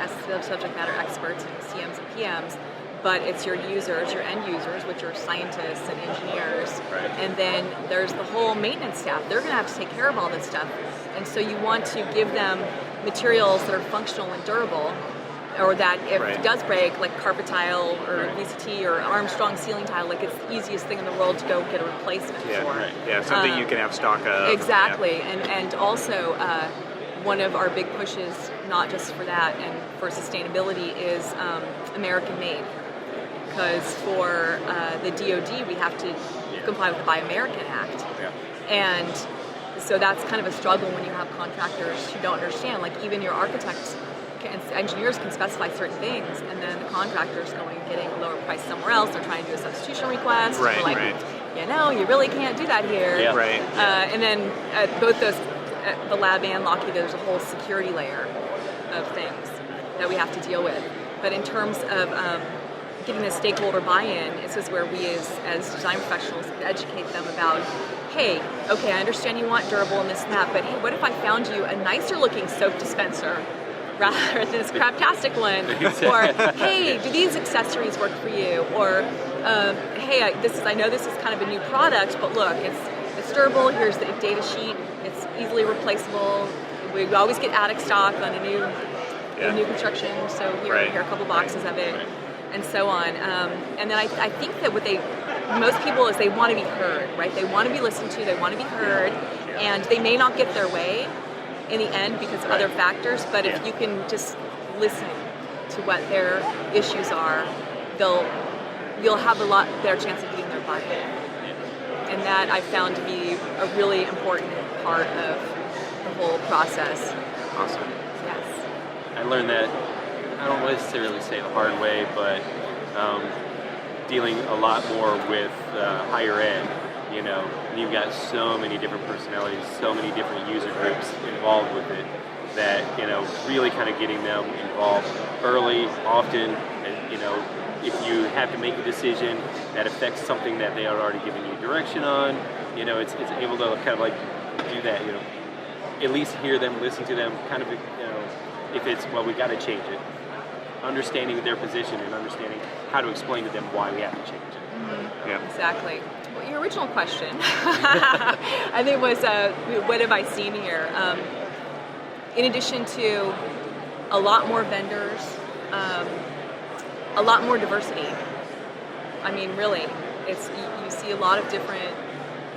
subject matter experts, CMs and PMs, but it's your users, your end users, which are scientists and engineers, and then there's the whole maintenance staff. They're going to have to take care of all this stuff, and so you want to give them materials that are functional and durable, or that if it does break, like carpet tile or VCT or Armstrong ceiling tile, it's the easiest thing in the world to go get a replacement for. Something you can have stock of. Exactly, and also one of our big pushes, not just for that and for sustainability, is American made. Because for the DoD, we have to comply with the Buy American Act, and so that's kind of a struggle when you have contractors who don't understand. Even your architects and engineers can specify certain things, and then the contractor's going and getting a lower price somewhere else. They're trying to do a substitution request. You really can't do that here. And then at both those, the lab and Lockheed, there's a whole security layer of things that we have to deal with. But in terms of getting the stakeholder buy-in, this is where we as design professionals educate them about, hey, okay, I understand you want durable and this and that, but hey, what if I found you a nicer looking soap dispenser rather than this craptastic one? Or, hey, do these accessories work for you? Or, hey, I know this is kind of a new product, but look, it's durable. Here's the data sheet. It's easily replaceable. We always get out of stock on a new in new construction. So here are a couple boxes of it, and so on. And then I think that most people is they want to be heard, right? They want to be listened to. They want to be heard, and they may not get their way in the end because of other factors. But if you can just listen to what their issues are, you'll have a lot better chance of getting their buy-in. And that I found to be a really important part of the whole process. Awesome. Yes. I learned that, I don't necessarily say the hard way, but dealing a lot more with higher ed, you've got so many different personalities, so many different user groups involved with it, that, really kind of getting them involved early, often, and, if you have to make a decision that affects something that they are already giving you direction on, it's able to kind of like do that, at least hear them, listen to them, kind of, if it's, well, we got to change it, understanding their position and understanding how to explain to them why we have to change it. Mm-hmm. Yeah. Exactly. Well, your original question, I think was, what have I seen here? In addition to a lot more vendors, a lot more diversity. I mean, really, you see a lot of different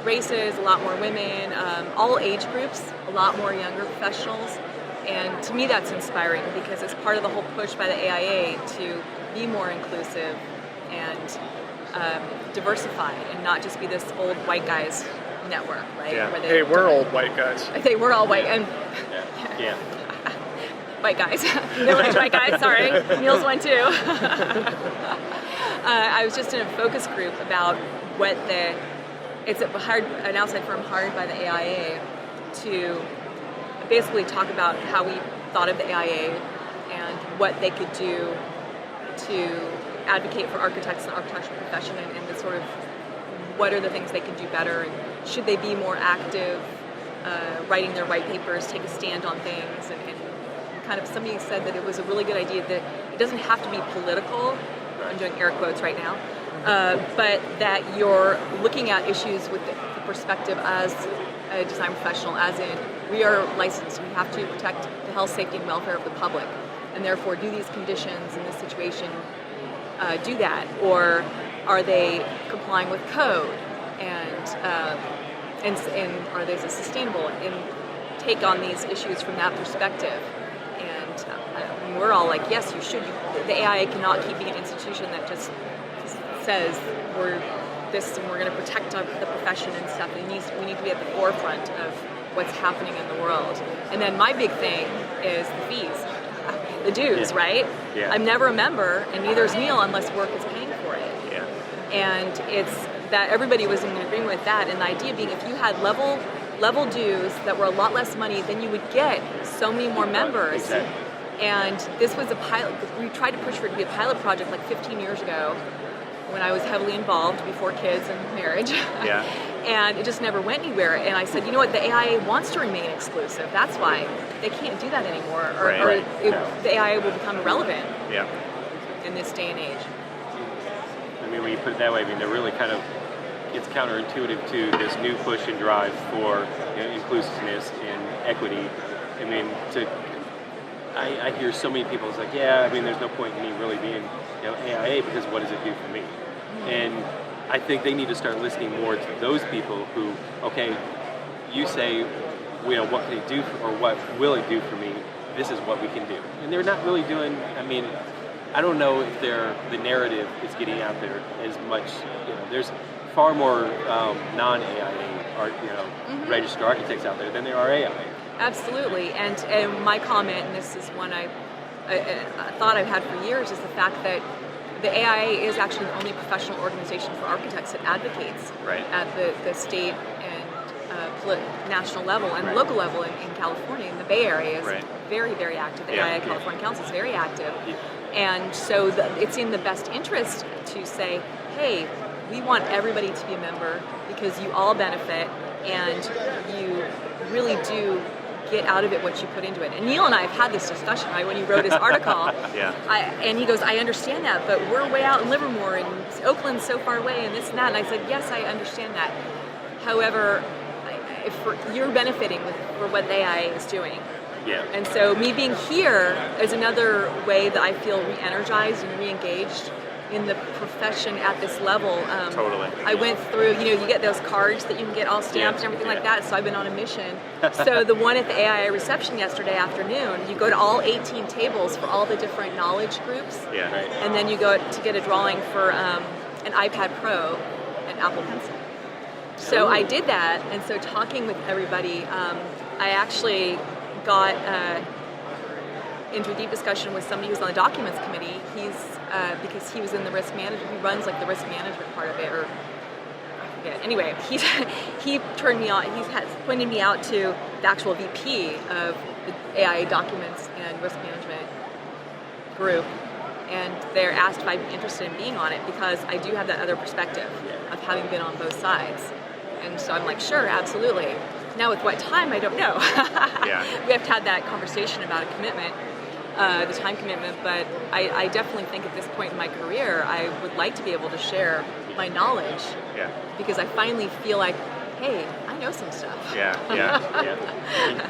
races, a lot more women, all age groups, a lot more younger professionals, and to me that's inspiring because it's part of the whole push by the AIA to be more inclusive and diversified and not just be this old white guys network, right? Yeah. We're old white guys. I think we're all white and yeah. White guys. Middle-aged white guys, sorry. Neal's one too. I was just in a focus group about it's an outside firm hired by the AIA to basically talk about how we thought of the AIA and what they could do to advocate for architects and the architectural profession and the sort of what are the things they could do better and should they be more active, writing their white papers, take a stand on things, and kind of somebody said that it was a really good idea that it doesn't have to be political. I'm doing air quotes right now, but that you're looking at issues with the perspective as a design professional, as in we are licensed, we have to protect the health, safety, and welfare of the public, and therefore do these conditions in this situation do that, or are they complying with code, and are they sustainable, and take on these issues from that perspective. And we're all like, yes, you should. The AIA cannot keep being an institution that just says we're this and we're going to protect the profession and stuff. We need to be at the forefront of what's happening in the world. And then my big thing is the fees, the dues, right? Yeah. I'm never a member, and neither is Neal unless work is paying for it. Yeah. And it's that everybody was in agreement with that. And the idea being, if you had level dues that were a lot less money, then you would get so many more members. Exactly. And this was a pilot. We tried to push for it to be a pilot project like 15 years ago when I was heavily involved before kids and marriage. Yeah. And it just never went anywhere. And I said, you know what, the AIA wants to remain exclusive. That's why they can't do that anymore. The AIA will become irrelevant in this day and age. I mean, when you put it that way, I mean, they're really kind of, it's counterintuitive to this new push and drive for inclusiveness and equity. I mean, I hear so many people, it's like, yeah, I mean, there's no point in me really being, AIA because what does it do for me? Mm-hmm. And I think they need to start listening more to those people who, okay, you say, what can it do or what will it do for me? This is what we can do. And they're not really doing, I mean, I don't know if the narrative is getting out there as much. There's far more non-AIA registered architects out there than there are AIA. Absolutely, and my comment, and this is one I thought I've had for years, is the fact that the AIA is actually the only professional organization for architects that advocates at the state and national level and local level in California. In the Bay Area is very, very active. The AIA California Council is very active. Yeah. And so it's in the best interest to say, hey, we want everybody to be a member because you all benefit and you really do get out of it what you put into it. And Neal and I have had this discussion, right, when he wrote his article. And he goes, I understand that, but we're way out in Livermore and Oakland's so far away and this and that. And I said, yes, I understand that. However, if you're benefiting for what the AIA is doing, Yeah. And so me being here is another way that I feel re-energized and re-engaged in the profession at this level. Totally. I went through, you get those cards that you can get all stamped and everything like that, so I've been on a mission. So the one at the AIA reception yesterday afternoon, you go to all 18 tables for all the different knowledge groups, and then you go to get a drawing for an iPad Pro and Apple Pencil. So I did that, and so talking with everybody, I actually got into a deep discussion with somebody who's on the documents committee. He's because he was in the risk management, he runs like the risk management part of it, or I forget. Anyway, he turned me on. He's pointed me out to the actual VP of the AIA documents and risk management group, and they're asked if I'd be interested in being on it because I do have that other perspective of having been on both sides. And so I'm like, sure, absolutely. Now with what time, I don't know. We have to have that conversation about a commitment, the time commitment, but I definitely think at this point in my career, I would like to be able to share my knowledge because I finally feel like, hey, I know some stuff.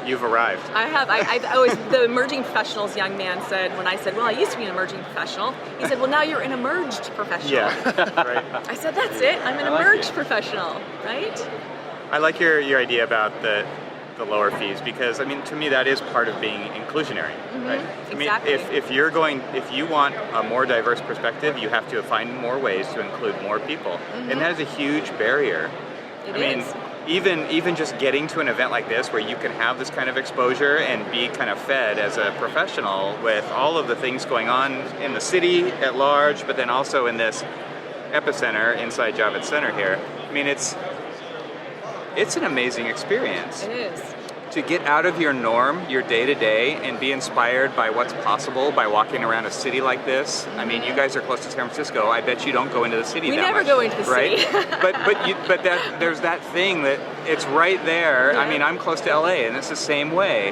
You've arrived. I have. I always, the emerging professionals young man said, when I said, well, I used to be an emerging professional, he said, well, now you're an emerged professional. Right. I said, that's it. I'm an emerged professional, right? I like your idea about the lower fees because, I mean, to me that is part of being inclusionary, right? I mean, Exactly. if you want a more diverse perspective, you have to find more ways to include more people, and that is a huge barrier. It I mean, is. even just getting to an event like this where you can have this kind of exposure and be kind of fed as a professional with all of the things going on in the city at large, but then also in this epicenter inside Javits Center here. I mean, it's an amazing experience. It is. To get out of your norm, your day-to-day, and be inspired by what's possible by walking around a city like this. I mean, you guys are close to San Francisco. I bet you don't go into the city We that never much. go into the right? city. but there's that thing that it's right there. Yeah. I mean, I'm close to LA, and it's the same way.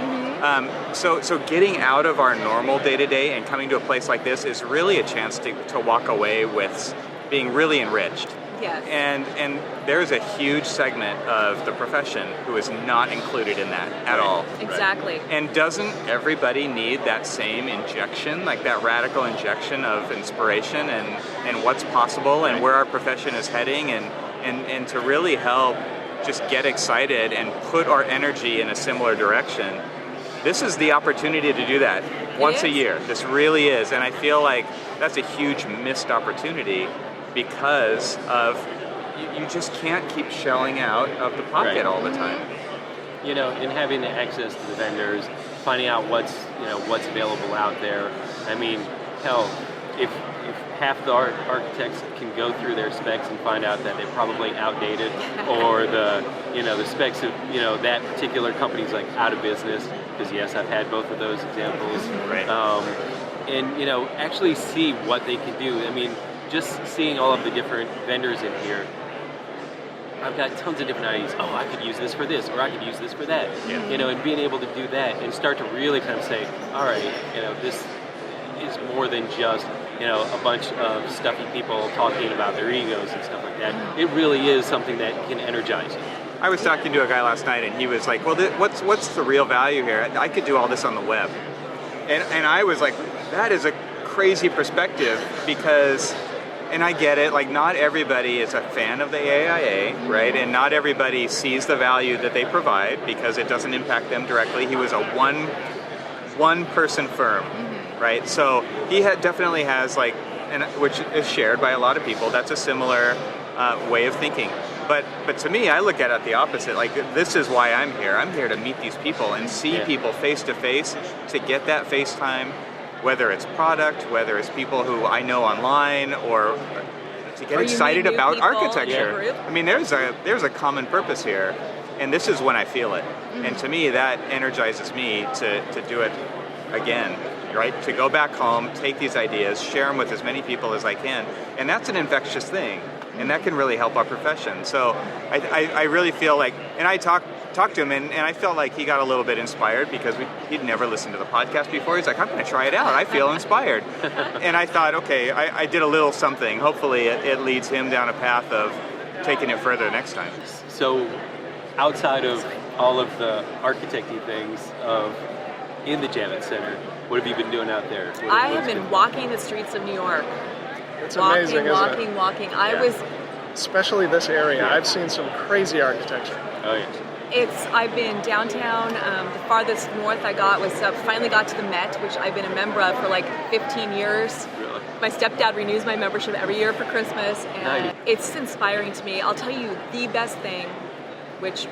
So getting out of our normal day-to-day and coming to a place like this is really a chance to walk away with being really enriched. Yes. And there's a huge segment of the profession who is not included in that at all. Exactly. And doesn't everybody need that same injection, like that radical injection of inspiration and what's possible and where our profession is heading and to really help just get excited and put our energy in a similar direction? This is the opportunity to do that once a year. This really is. And I feel like that's a huge missed opportunity because of you just can't keep shelling out of the pocket all the time. And having access to the vendors, finding out what's available out there. I mean, hell, if half the architects can go through their specs and find out that they're probably outdated, or the specs of that particular company's like out of business, because yes, I've had both of those examples. Right. And actually see what they can do. I mean, just seeing all of the different vendors in here, I've got tons of different ideas. Oh, I could use this for this, or I could use this for that. And being able to do that and start to really kind of say, all right, this is more than just a bunch of stuffy people talking about their egos and stuff like that. It really is something that can energize you. I was talking to a guy last night, and he was like, "Well, what's the real value here? I could do all this on the web," and I was like, "That is a crazy perspective because." And I get it, like not everybody is a fan of the AIA, right? And not everybody sees the value that they provide because it doesn't impact them directly. He was a one person firm, right? So he definitely has which is shared by a lot of people. That's a similar way of thinking. But to me, I look at it the opposite. Like this is why I'm here. I'm here to meet these people and see people face to face, to get that face time. Whether it's product, whether it's people who I know online, or to get excited about architecture. I mean, there's a common purpose here, and this is when I feel it. And to me, that energizes me to do it again, right? To go back home, take these ideas, share them with as many people as I can, and that's an infectious thing, and that can really help our profession. So I really feel like, and I talked to him, and I felt like he got a little bit inspired because he'd never listened to the podcast before. He's like, I'm going to try it out. I feel inspired. And I thought, okay, I did a little something. Hopefully it leads him down a path of taking it further next time. So outside of all of the architecty things of in the Jannot Center. What have you been doing out there? I have been walking the streets of New York. It's amazing, isn't it? Walking. Especially this area. I've seen some crazy architecture. Oh, yes. I've been downtown. The farthest north I got was finally got to the Met, which I've been a member of for like 15 years. Really? My stepdad renews my membership every year for Christmas, and it's inspiring to me. I'll tell you the best thing, which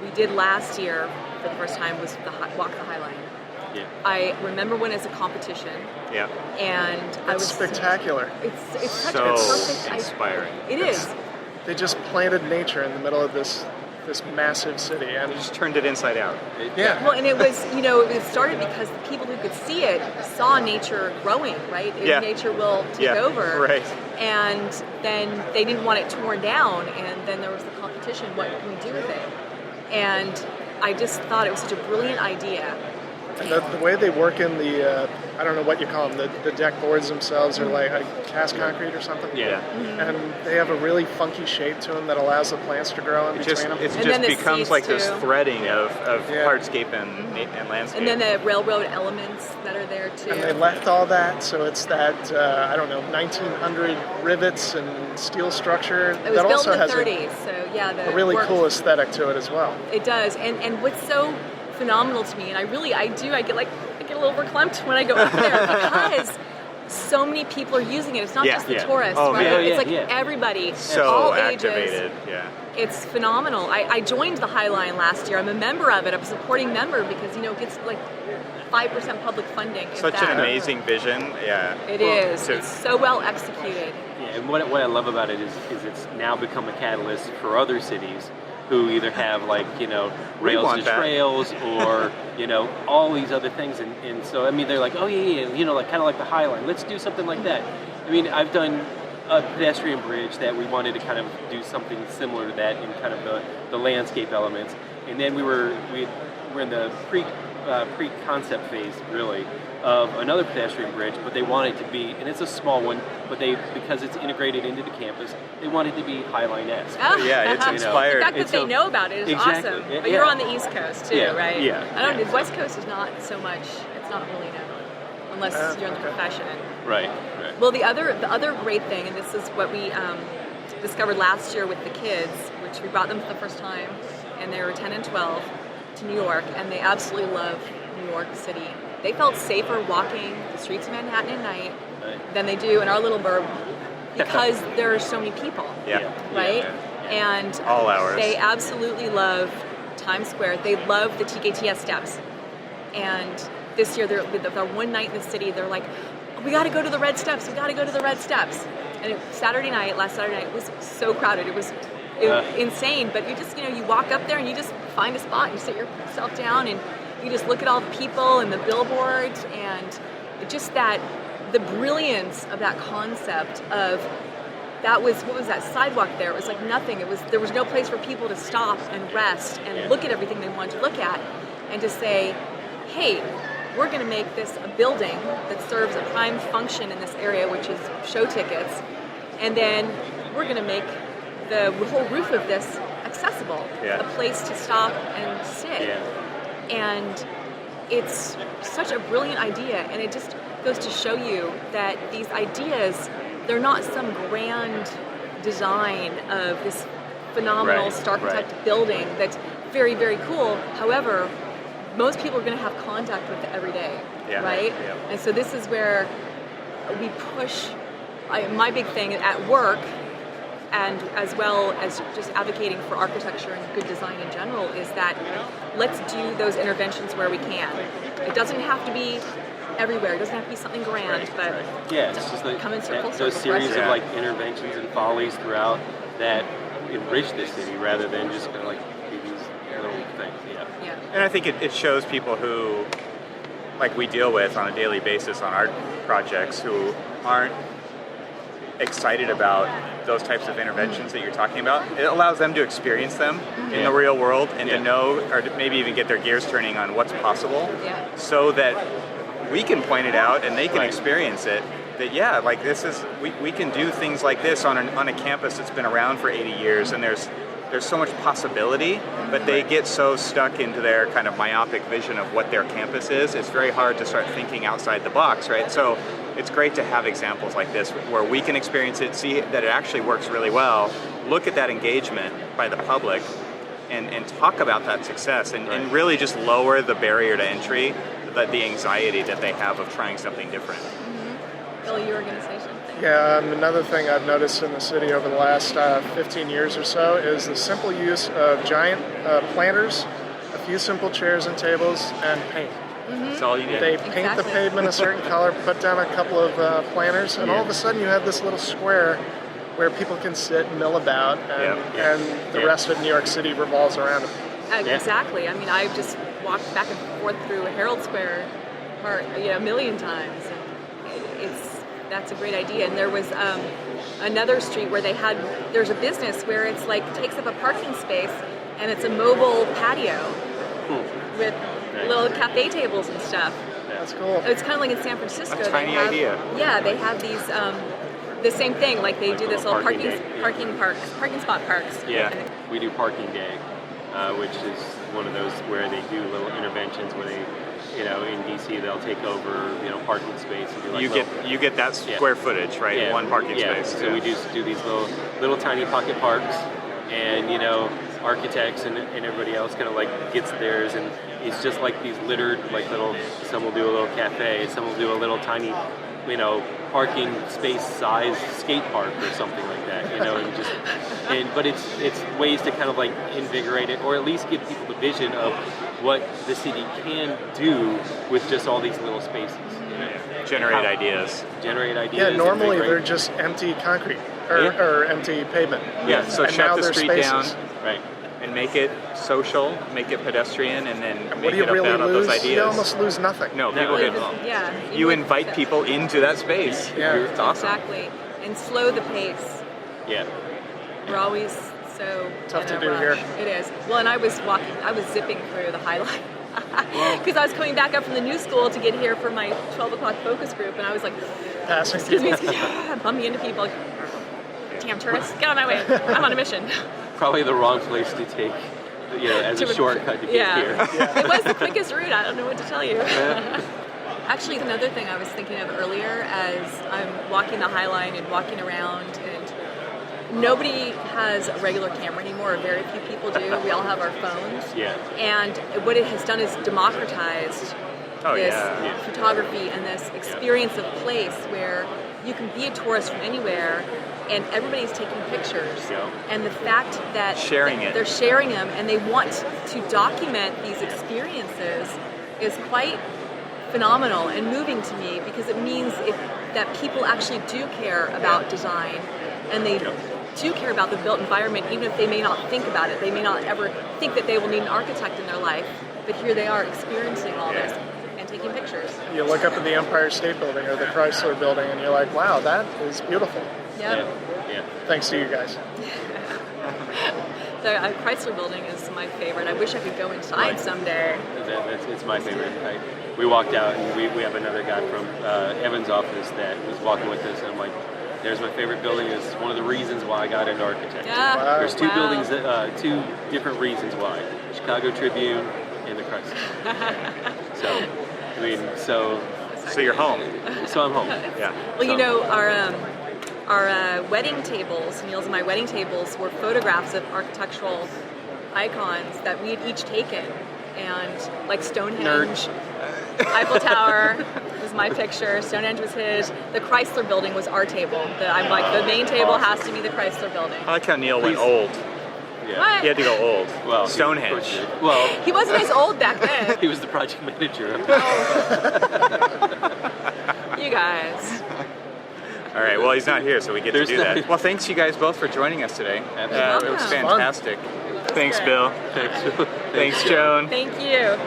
we did last year for the first time, was walk the High Line. Yeah. I remember when it's a competition. Yeah. And I was spectacular. It's such so a perfect inspiring. It is. They just planted nature in the middle of this massive city, and Just turned it inside out. yeah. Well, and it was, it started because the people who could see it saw nature growing, right? Yeah. Nature will take over. Right. And then they didn't want it torn down, and then there was the competition, what can we do with it? And I just thought it was such a brilliant idea. And the way they work in the, I don't know what you call them, the deck boards themselves are like cast concrete or something. Yeah. And they have a really funky shape to them that allows the plants to grow in between them. It And then just the becomes seats, like this too. threading of Yeah. hardscape and landscape. And then the railroad elements that are there, too. And they left all that, so it's that, 1900 rivets and steel structure It was that built also in the has 30s, so yeah. a really cool aesthetic to it as well. It does, and what's so phenomenal to me, and I get a little verklempt when I go up there because so many people are using it. It's not just the tourists, Oh, right? yeah, it's like everybody, so all activated. ages. Yeah. It's phenomenal. I joined the High Line last year. I'm a member of it. I'm a supporting member because it gets like 5% public funding. Such an amazing vision. Yeah. It is. It's so well executed. Yeah, and what I love about it is it's now become a catalyst for other cities who either have rails to trails or all these other things, and so I mean they're like, oh yeah, like kind of like the High Line, let's do something like that. I mean, I've done a pedestrian bridge that we wanted to kind of do something similar to that in kind of the landscape elements, and then we were in the pre-concept phase really of another pedestrian bridge, but they want it to be, and it's a small one, but because it's integrated into the campus, they want it to be High Line-esque. Yeah, it's inspired. The fact that they know about it is exactly. awesome. Yeah, but you're on the East Coast too, right? Yeah. I don't know. West Coast is not so much. It's not really known unless you're in the profession. Right. Well, the other great thing, and this is what we discovered last year with the kids, which we brought them for the first time, and they were 10 and 12 to New York, and they absolutely love New York City. They felt safer walking the streets of Manhattan at night than they do in our little burb because there are so many people. Yeah. Right? Yeah. And all hours. They absolutely love Times Square. They love the TKTS steps. And this year, they're one night in the city, they're like, we got to go to the Red Steps. We got to go to the Red Steps. And last Saturday night, it was so crowded. It was insane. But you walk up there and you just find a spot. You sit yourself down and you just look at all the people and the billboards and just the brilliance of that concept of what was that sidewalk there? It was like nothing. There was no place for people to stop and rest and look at everything they wanted to look at and to say, hey, we're going to make this a building that serves a prime function in this area, which is show tickets, and then we're going to make the whole roof of this accessible, a place to stop and sit. Yeah. And it's such a brilliant idea, and it just goes to show you that these ideas, they're not some grand design of this phenomenal Starchitect building that's very, very cool. However, most people are going to have contact with it every day, right? Yeah. And so this is where we push. My big thing at work, and as well as just advocating for architecture and good design in general, is that let's do those interventions where we can. It doesn't have to be everywhere. It doesn't have to be something grand, but it's just come in circles. Those series of interventions and follies throughout that enrich the city rather than just kind of these little things. Yeah. And I think it shows people who, we deal with on a daily basis on our projects, who aren't excited about those types of interventions that you're talking about. It allows them to experience them in the real world and to know, or to maybe even get their gears turning on what's possible, so that we can point it out and they can experience it. That this is we can do things like this on a campus that's been around for 80 years, and there's there's so much possibility, but they get so stuck into their kind of myopic vision of what their campus is. It's very hard to start thinking outside the box, right? So it's great to have examples like this where we can experience it, see that it actually works really well, look at that engagement by the public, and talk about that success, and really just lower the barrier to entry, the anxiety that they have of trying something different. Bill, you were going to say something? Yeah, another thing I've noticed in the city over the last 15 years or so is the simple use of giant planters, a few simple chairs and tables, and paint. That's all you need. They paint the pavement a certain color, put down a couple of planters, and all of a sudden you have this little square where people can sit and mill about, and the rest of New York City revolves around it. Exactly. I mean, I've just walked back and forth through Herald Square Park, a million times. And that's a great idea. And there was another street where there's a business where it's like takes up a parking space, and it's a mobile patio with little cafe tables and stuff. That's cool. It's kind of like in San Francisco. A tiny idea. Yeah, they have these. The same thing, like they do this little parking spot parks. Yeah, we do parking day, which is one of those where they do little interventions where they, in DC they'll take over, parking space. And do like you get that square footage, right? Yeah. One parking space. So we do these little tiny pocket parks, and architects and everybody else kind of like gets theirs, and it's just like these littered some will do a little cafe, some will do a little tiny parking space size skate park or something like that, but it's ways to kind of like invigorate it, or at least give people the vision of what the city can do with just all these little spaces. Generate ideas. Yeah, normally they're just empty concrete or empty pavement. Yeah, so and shut now the street down, right, and make it social, make it pedestrian, and then make what do you it really about lose? those ideas. You almost lose nothing. No, people get you invite people into that space. Yeah, it's awesome. Exactly, and slow the pace. Yeah, we're always so tough to do rush. here. It is. Well, and I was zipping through the High Line because I was coming back up from the new school to get here for my 12 o'clock focus group, and I was like, passing excuse me, people. bumping into people. Like, damn tourists, get on my way. I'm on a mission. probably the wrong place to take, as a shortcut to get here. Yeah. It was the quickest route. I don't know what to tell you. Actually, another thing I was thinking of earlier as I'm walking the High Line and walking around, and nobody has a regular camera anymore, or very few people do. We all have our phones. Yeah. And what it has done is democratized this photography and this experience of place where you can be a tourist from anywhere and everybody's taking pictures. Yeah. And the fact that they're sharing them and they want to document these experiences is quite phenomenal and moving to me, because it means that people actually do care about design, and they do care about the built environment, even if they may not think about it. They may not ever think that they will need an architect in their life, but here they are experiencing all this and taking pictures. You look up at the Empire State Building or the Chrysler Building and you're like, wow, that is beautiful. Yeah. Thanks to you guys. The Chrysler Building is my favorite. I wish I could go inside someday. It's my favorite. We walked out, and we have another guy from Evan's office that was walking with us, and I'm like, there's my favorite building. It's one of the reasons why I got into architecture. Yeah. Wow. There's two buildings, two different reasons why. Chicago Tribune and the Chrysler. So you're home. So I'm home. Yeah. Well, our wedding tables, Neal's and my wedding tables, were photographs of architectural icons that we had each taken. And like Stonehenge, Eiffel Tower was my picture, Stonehenge was his, the Chrysler Building was our table. I'm like, the main table has to be the Chrysler Building. I like how Neal went old. Yeah. What? He had to go old. Well, Stonehenge. He wasn't as old back then. He was the project manager. You guys. All right, well, he's not here, so we get to do that. Well, thanks you guys both for joining us today. It was fantastic. Thanks, Bill. Thanks. Thanks, Joan. Thank you.